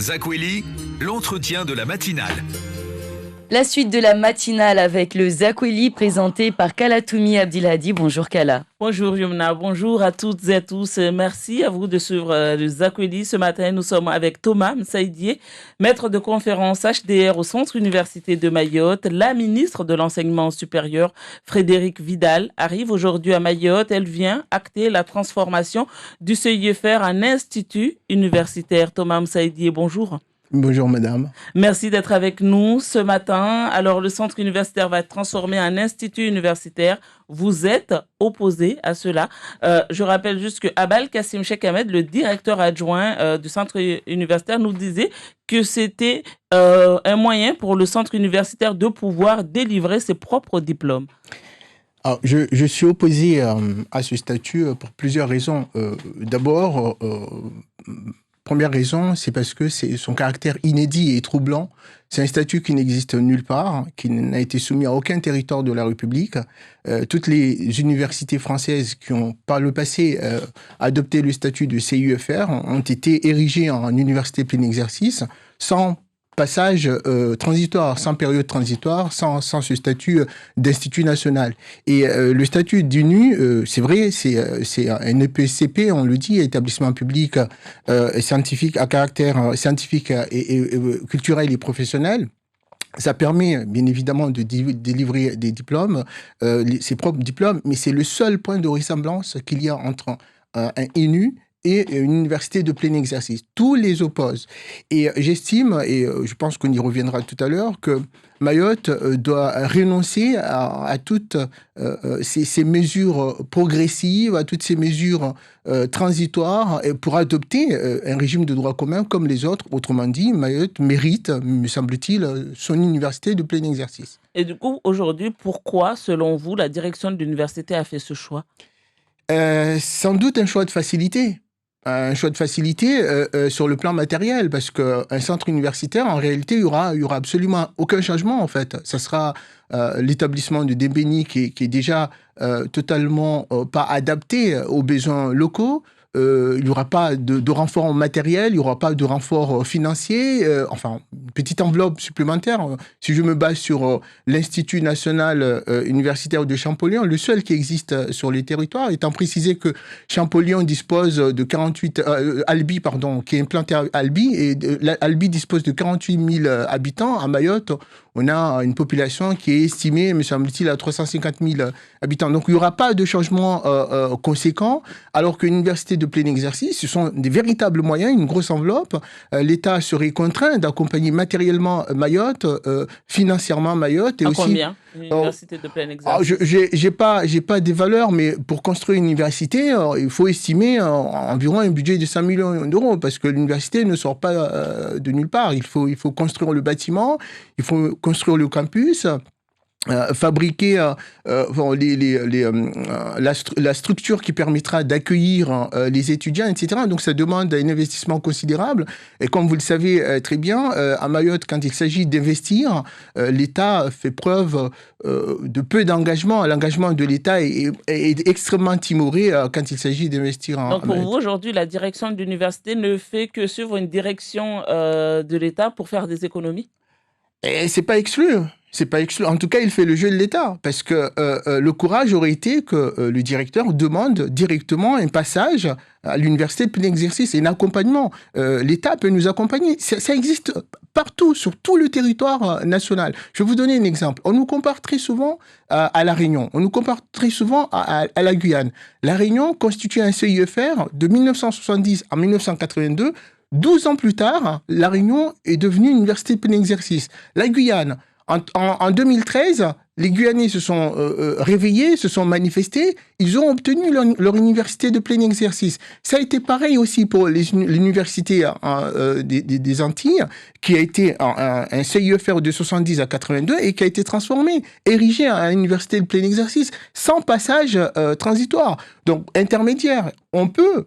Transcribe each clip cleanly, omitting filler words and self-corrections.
Zakweli, l'entretien de la matinale. La suite de la matinale avec le Zakweli présenté par Kalatoumi Abdilhadi. Bonjour Kala. Bonjour Yumna, bonjour à toutes et à tous. Merci à vous de suivre le Zakweli. Ce matin, nous sommes avec Thomas Msaïdié, maître de conférence HDR au Centre Université de Mayotte. La ministre de l'Enseignement supérieur, Frédérique Vidal, arrive aujourd'hui à Mayotte. Elle vient acter la transformation du CIUFR en institut universitaire. Thomas Msaïdié, bonjour. Bonjour madame. Merci d'être avec nous ce matin. Alors le centre universitaire va être transformé en institut universitaire. Vous êtes opposé à cela. Je rappelle juste que Abal Kassim Cheikh Ahmed, le directeur adjoint du centre universitaire, nous disait que c'était un moyen pour le centre universitaire de pouvoir délivrer ses propres diplômes. Alors, je suis opposé à ce statut pour plusieurs raisons. D'abord, première raison, c'est parce que c'est son caractère inédit et troublant. C'est un statut qui n'existe nulle part, qui n'a été soumis à aucun territoire de la République. Toutes les universités françaises qui ont, par le passé, adopté le statut de CIUFR ont été érigées en université plein exercice, sans passage transitoire, sans période transitoire, sans ce statut d'institut national. Et le statut d'UNU, c'est vrai, c'est un EPCP, on le dit, établissement public scientifique à caractère scientifique et culturel et professionnel. Ça permet, bien évidemment, de délivrer des diplômes, ses propres diplômes, mais c'est le seul point de ressemblance qu'il y a entre un UNU et une université de plein exercice. Tous les opposent. Et j'estime, et je pense qu'on y reviendra tout à l'heure, que Mayotte doit renoncer à toutes ces mesures progressives, à toutes ces mesures transitoires pour adopter un régime de droit commun comme les autres. Autrement dit, Mayotte mérite, me semble-t-il, son université de plein exercice. Et du coup, aujourd'hui, pourquoi, selon vous, la direction de l'université a fait ce choix ? Sans doute un choix de facilité. Un choix de facilité sur le plan matériel, parce qu'un centre universitaire, en réalité, il y aura absolument aucun changement, en fait. Ça sera l'établissement de Dembéni qui est déjà totalement pas adapté aux besoins locaux. Il n'y aura pas de renfort matériel, il n'y aura pas de renfort financier, enfin, une petite enveloppe supplémentaire. Si je me base sur l'Institut national universitaire de Champollion, le seul qui existe sur les territoires, étant précisé que Champollion dispose de 48... Albi, pardon, qui est implanté à Albi, et Albi dispose de 48 000 habitants. À Mayotte, on a une population qui est estimée, me semble-t-il, à 350 000 habitants. Donc, il n'y aura pas de changement conséquent, alors qu'une université de plein exercice, ce sont des véritables moyens, une grosse enveloppe. L'État serait contraint d'accompagner matériellement Mayotte, financièrement Mayotte. Et à aussi, combien une université de plein exercice? J'ai pas des valeurs, mais pour construire une université, il faut estimer environ un budget de 100 millions d'euros, parce que l'université ne sort pas de nulle part. Il faut construire le bâtiment, il faut construire le campus, fabriquer la structure qui permettra d'accueillir les étudiants, etc. Donc ça demande un investissement considérable. Et comme vous le savez très bien, à Mayotte, quand il s'agit d'investir, l'État fait preuve de peu d'engagement. L'engagement de l'État est extrêmement timoré quand il s'agit d'investir en Donc pour Mayotte. vous, aujourd'hui, la direction de l'université ne fait que suivre une direction de l'État pour faire des économies? Et c'est pas exclu. C'est pas exclu. En tout cas, il fait le jeu de l'État, parce que le courage aurait été que le directeur demande directement un passage à l'université de plein exercice et un accompagnement. L'État peut nous accompagner. Ça existe partout, sur tout le territoire national. Je vais vous donner un exemple. On nous compare très souvent à La Réunion. On nous compare très souvent à la Guyane. La Réunion constitue un CIUFR de 1970 à 1982. 12 ans plus tard, La Réunion est devenue une université de plein exercice. La Guyane, en 2013, les Guyanais se sont réveillés, se sont manifestés, ils ont obtenu leur université de plein exercice. Ça a été pareil aussi pour l'université des Antilles, qui a été un CIUFR de 70 à 82 et qui a été transformé, érigé en université de plein exercice, sans passage transitoire. Donc, intermédiaire, on peut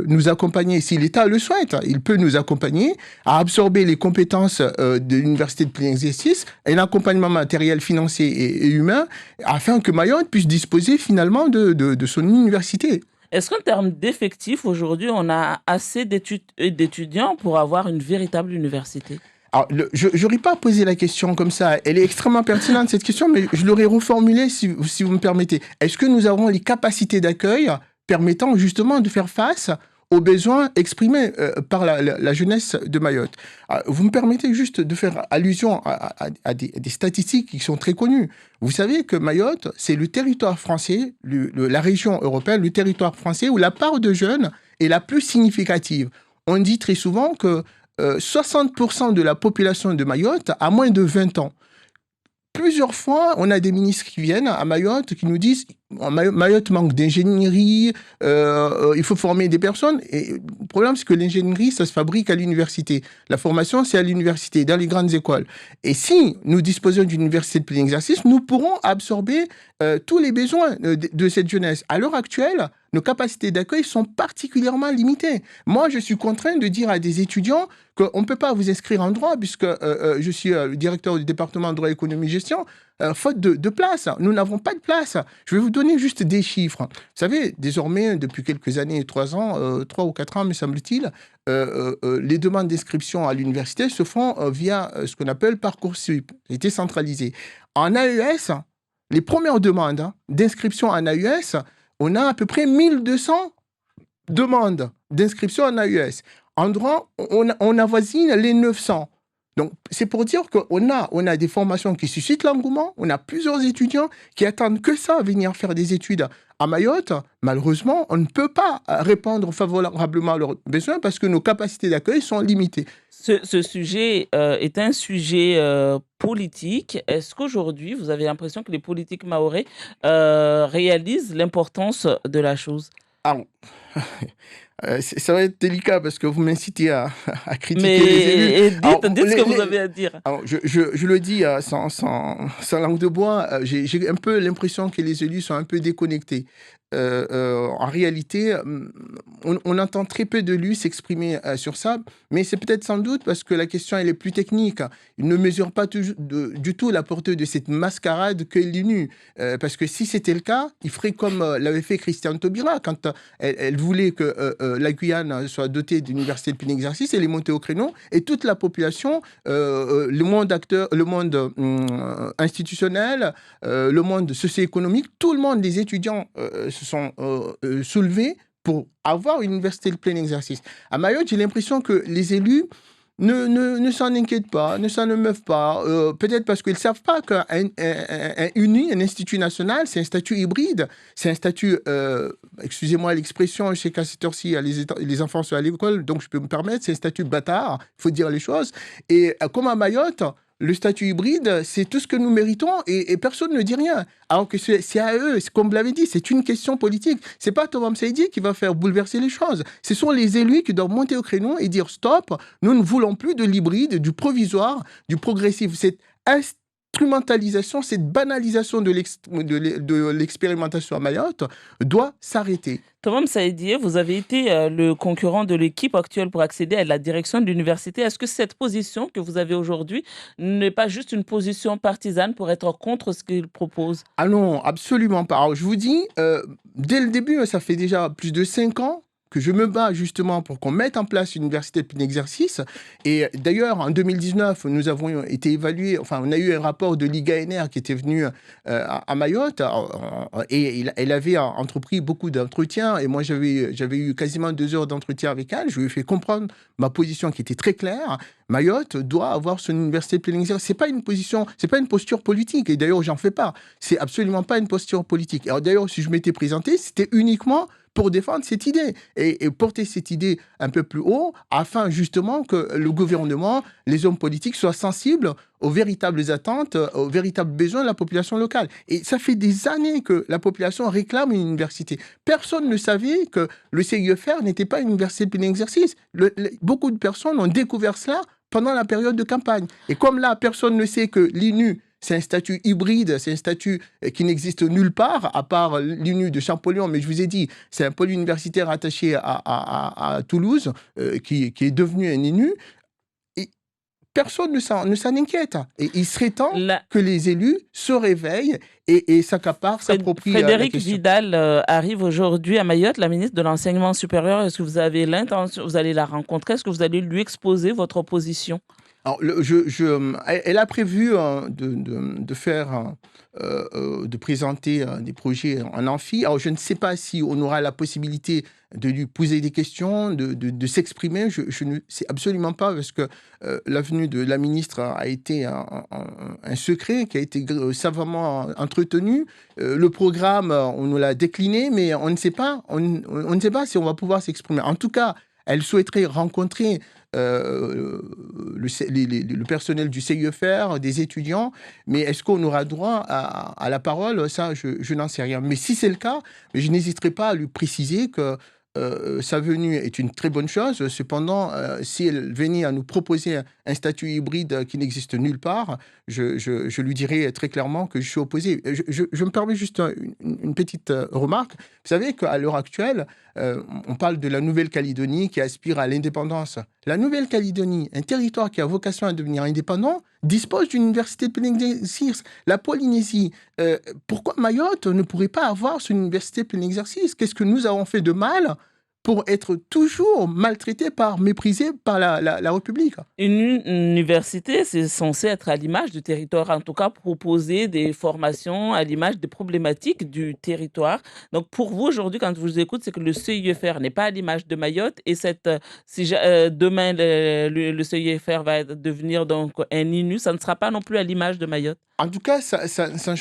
nous accompagner, si l'État le souhaite, il peut nous accompagner à absorber les compétences de l'université de plein exercice, un accompagnement matériel, financier et humain, afin que Mayotte puisse disposer finalement de son université. Est-ce qu'en termes d'effectifs, aujourd'hui, on a assez d'étudiants pour avoir une véritable université? Alors, je n'aurais pas posé la question comme ça. Elle est extrêmement pertinente, cette question, mais je l'aurais reformulée si vous me permettez. Est-ce que nous avons les capacités d'accueil permettant justement de faire face aux besoins exprimés par la jeunesse de Mayotte? Vous me permettez juste de faire allusion à des statistiques qui sont très connues. Vous savez que Mayotte, c'est le territoire français, la région européenne, le territoire français où la part de jeunes est la plus significative. On dit très souvent que 60% de la population de Mayotte a moins de 20 ans. Plusieurs fois, on a des ministres qui viennent à Mayotte qui nous disent Mayotte manque d'ingénierie, il faut former des personnes. Et le problème, c'est que l'ingénierie, ça se fabrique à l'université. La formation, c'est à l'université, dans les grandes écoles. Et si nous disposons d'une université de plein exercice, nous pourrons absorber tous les besoins de cette jeunesse. À l'heure actuelle, nos capacités d'accueil sont particulièrement limitées. Moi, je suis contraint de dire à des étudiants qu'on ne peut pas vous inscrire en droit, puisque je suis directeur du département droit, économie, gestion, faute de place. Nous n'avons pas de place. Je vais vous donner juste des chiffres. Vous savez, désormais, depuis quelques années, 3 ans, 3 ou 4 ans, me semble-t-il, les demandes d'inscription à l'université se font via ce qu'on appelle Parcoursup. C'est décentralisé. En AES, les premières demandes d'inscription en AES, on a à peu près 1200 demandes d'inscription en AES. En droit, on avoisine les 900. Donc, c'est pour dire qu'on a des formations qui suscitent l'engouement, on a plusieurs étudiants qui attendent que ça, venir faire des études à Mayotte. Malheureusement, on ne peut pas répondre favorablement à leurs besoins parce que nos capacités d'accueil sont limitées. Ce sujet est un sujet politique. Est-ce qu'aujourd'hui, vous avez l'impression que les politiques mahorais réalisent l'importance de la chose? Alors, ça va être délicat parce que vous m'incitez à critiquer les élus. Dites ce que vous avez à dire. Alors, je le dis sans langue de bois, j'ai un peu l'impression que les élus sont un peu déconnectés. En réalité, on entend très peu d'élus s'exprimer sur ça, mais c'est peut-être sans doute parce que la question elle est plus technique. Ils ne mesurent pas du tout la portée de cette mascarade qu'est l'UNU. Parce que si c'était le cas, ils feraient comme l'avait fait Christiane Taubira quand elle voulait que la Guyane soit dotée d'une université de plein exercice. Elle est montée au créneau et toute la population, le monde acteur, le monde institutionnel, le monde socio-économique, tout le monde, les étudiants se sont soulevés pour avoir une université de plein exercice. À Mayotte, j'ai l'impression que les élus ne s'en inquiètent pas, ne s'en émeuvent pas. Peut-être parce qu'ils ne savent pas qu'un uni, un institut national, c'est un statut hybride. C'est un statut, excusez-moi l'expression, je sais qu'à cette heure-ci, les enfants sont à l'école, donc je peux me permettre, c'est un statut bâtard, il faut dire les choses. Et comme à Mayotte, le statut hybride, c'est tout ce que nous méritons et personne ne dit rien. Alors que c'est à eux, comme vous l'avez dit, c'est une question politique. C'est pas Thomas Msaidi qui va faire bouleverser les choses. Ce sont les élus qui doivent monter au créneau et dire stop, nous ne voulons plus de l'hybride, du provisoire, du progressif. Cette instrumentalisation, cette banalisation de l'expérimentation à Mayotte doit s'arrêter. Thomas Msaidi, vous avez été le concurrent de l'équipe actuelle pour accéder à la direction de l'université. Est-ce que cette position que vous avez aujourd'hui n'est pas juste une position partisane pour être contre ce qu'il propose? Ah non, absolument pas. Alors, je vous dis, dès le début, ça fait déjà plus de 5 ans que je me bats justement pour qu'on mette en place une université de plein exercice. Et d'ailleurs, en 2019, nous avons été évalués, enfin, on a eu un rapport de l'IGANR qui était venu à Mayotte et elle avait entrepris beaucoup d'entretiens et moi, j'avais eu quasiment 2 heures d'entretien avec elle. Je lui ai fait comprendre ma position qui était très claire. Mayotte doit avoir son université de plein exercice. C'est pas une posture politique. Et d'ailleurs, j'en fais pas. C'est absolument pas une posture politique. Alors d'ailleurs, si je m'étais présenté, c'était uniquement pour défendre cette idée et porter cette idée un peu plus haut afin justement que le gouvernement, les hommes politiques soient sensibles aux véritables attentes, aux véritables besoins de la population locale. Et ça fait des années que la population réclame une université. Personne ne savait que le CIFR n'était pas une université de plein exercice. Beaucoup de personnes ont découvert cela pendant la période de campagne. Et comme là, personne ne sait que l'INU, c'est un statut hybride, c'est un statut qui n'existe nulle part, à part l'INU de Champollion, mais je vous ai dit, c'est un pôle universitaire attaché à Toulouse, qui est devenu un INU. Et personne ne s'en inquiète. Et il serait temps La- que les élus se réveillent et s'accaparent, s'approprient la Frédéric question. Vidal arrive aujourd'hui à Mayotte, la ministre de l'Enseignement supérieur. Est-ce que vous avez l'intention, vous allez la rencontrer? Est-ce que vous allez lui exposer votre opposition? Alors, elle a prévu de faire, de présenter des projets en amphi. Alors, je ne sais pas si on aura la possibilité de lui poser des questions, de s'exprimer. Je ne sais absolument pas parce que la venue de la ministre a été un secret qui a été savamment entretenu. Le programme, on nous l'a décliné, mais on ne sait pas, on ne sait pas si on va pouvoir s'exprimer. En tout cas, elle souhaiterait rencontrer le personnel du CIEFR, des étudiants, mais est-ce qu'on aura droit à la parole? Ça, je n'en sais rien. Mais si c'est le cas, je n'hésiterai pas à lui préciser que sa venue est une très bonne chose. Cependant, si elle venait à nous proposer un statut hybride qui n'existe nulle part, je lui dirai très clairement que je suis opposé. Je me permets juste une petite remarque. Vous savez qu'à l'heure actuelle, on parle de la Nouvelle-Calédonie qui aspire à l'indépendance. La Nouvelle-Calédonie, un territoire qui a vocation à devenir indépendant, dispose d'une université de plein exercice. La Polynésie, pourquoi Mayotte ne pourrait pas avoir son université de plein exercice? Qu'est-ce que nous avons fait de mal pour être toujours maltraités méprisés par la République? Une université, c'est censé être à l'image du territoire, en tout cas proposer des formations à l'image des problématiques du territoire. Donc pour vous aujourd'hui, quand je vous écoute, c'est que le CIEFR n'est pas à l'image de Mayotte et demain le CIEFR va devenir donc un INU, ça ne sera pas non plus à l'image de Mayotte. En tout cas,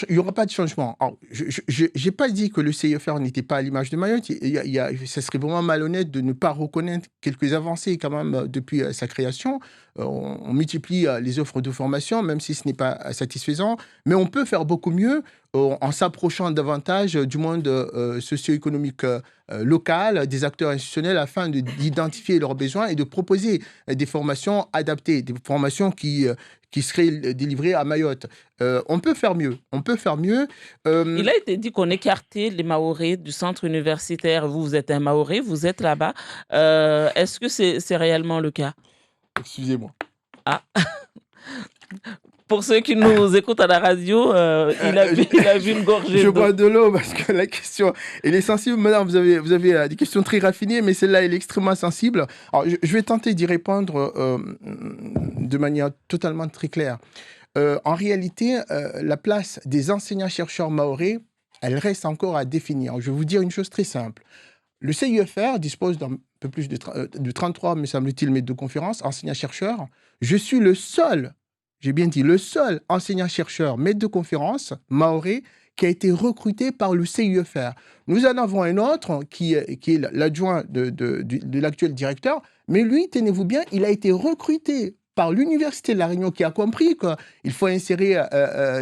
il n'y aura pas de changement. Alors, je n'ai pas dit que le CIEFR n'était pas à l'image de Mayotte. Ça serait vraiment malhonnête de ne pas reconnaître quelques avancées quand même depuis sa création. On multiplie les offres de formation, même si ce n'est pas satisfaisant. Mais on peut faire beaucoup mieux en s'approchant davantage du monde socio-économique local, des acteurs institutionnels, afin d'identifier leurs besoins et de proposer des formations adaptées, des formations qui seraient délivrées à Mayotte. On peut faire mieux. On peut faire mieux. Il a été dit qu'on écartait les Mahorais du centre universitaire. Vous êtes un Mahorais, vous êtes là-bas. Est-ce que c'est réellement le cas? Excusez-moi. Ah. Pour ceux qui nous écoutent à la radio, il a vu une gorgée Je d'eau. bois de l'eau parce que la question, elle est sensible. Madame, vous avez des questions très raffinées, mais celle-là, elle est extrêmement sensible. Alors, je vais tenter d'y répondre de manière totalement très claire. En réalité, la place des enseignants-chercheurs mahorais, elle reste encore à définir. Je vais vous dire une chose très simple. Le CIEFR dispose d'un peu plus de 33, me semble-t-il, maîtres de conférences, enseignants-chercheurs. Je suis le seul, j'ai bien dit le seul enseignant-chercheur, maître de conférences mahorais qui a été recruté par le CIEFR. Nous en avons un autre qui est l'adjoint de l'actuel directeur, mais lui, tenez-vous bien, il a été recruté par l'Université de La Réunion qui a compris qu'il faut insérer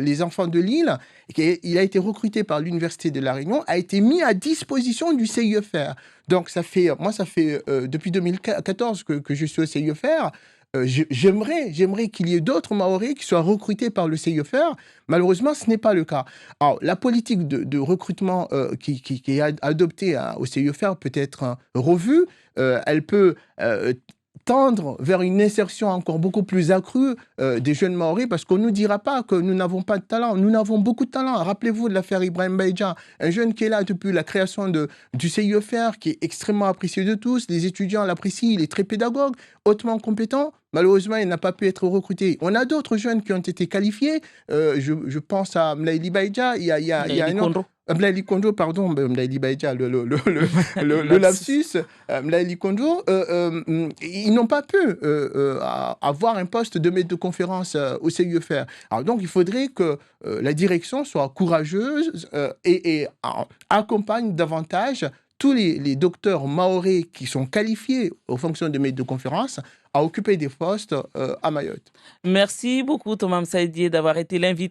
les enfants de l'île. Il a été recruté par l'Université de La Réunion, a été mis à disposition du CIEFR. Donc, ça fait depuis 2014 que je suis au CIEFR. J'aimerais qu'il y ait d'autres Mahorais qui soient recrutés par le CIEFR. Malheureusement, ce n'est pas le cas. Alors, la politique de recrutement qui est adoptée au CIEFR peut être revue. Elle peut tendre vers une insertion encore beaucoup plus accrue des jeunes Mahorais, parce qu'on ne nous dira pas que nous n'avons pas de talent. Nous n'avons beaucoup de talent. Rappelez-vous de l'affaire Ibrahim Baïdja, un jeune qui est là depuis la création du CIEFR, qui est extrêmement apprécié de tous. Les étudiants l'apprécient, il est très pédagogue, hautement compétent. Malheureusement, il n'a pas pu être recruté. On a d'autres jeunes qui ont été qualifiés. Je pense à Mlaili Baïdja. Il y a un autre... Mlaili Kondo, pardon, Mlaili Baïdja, le lapsus. Mlaili Kondo, ils n'ont pas pu avoir un poste de maître de conférence au CIEFR. Alors donc, il faudrait que la direction soit courageuse et accompagne davantage tous les docteurs mahorais qui sont qualifiés aux fonctions de maître de conférence à occuper des postes à Mayotte. Merci beaucoup, Thomas Msaïdié, d'avoir été l'invité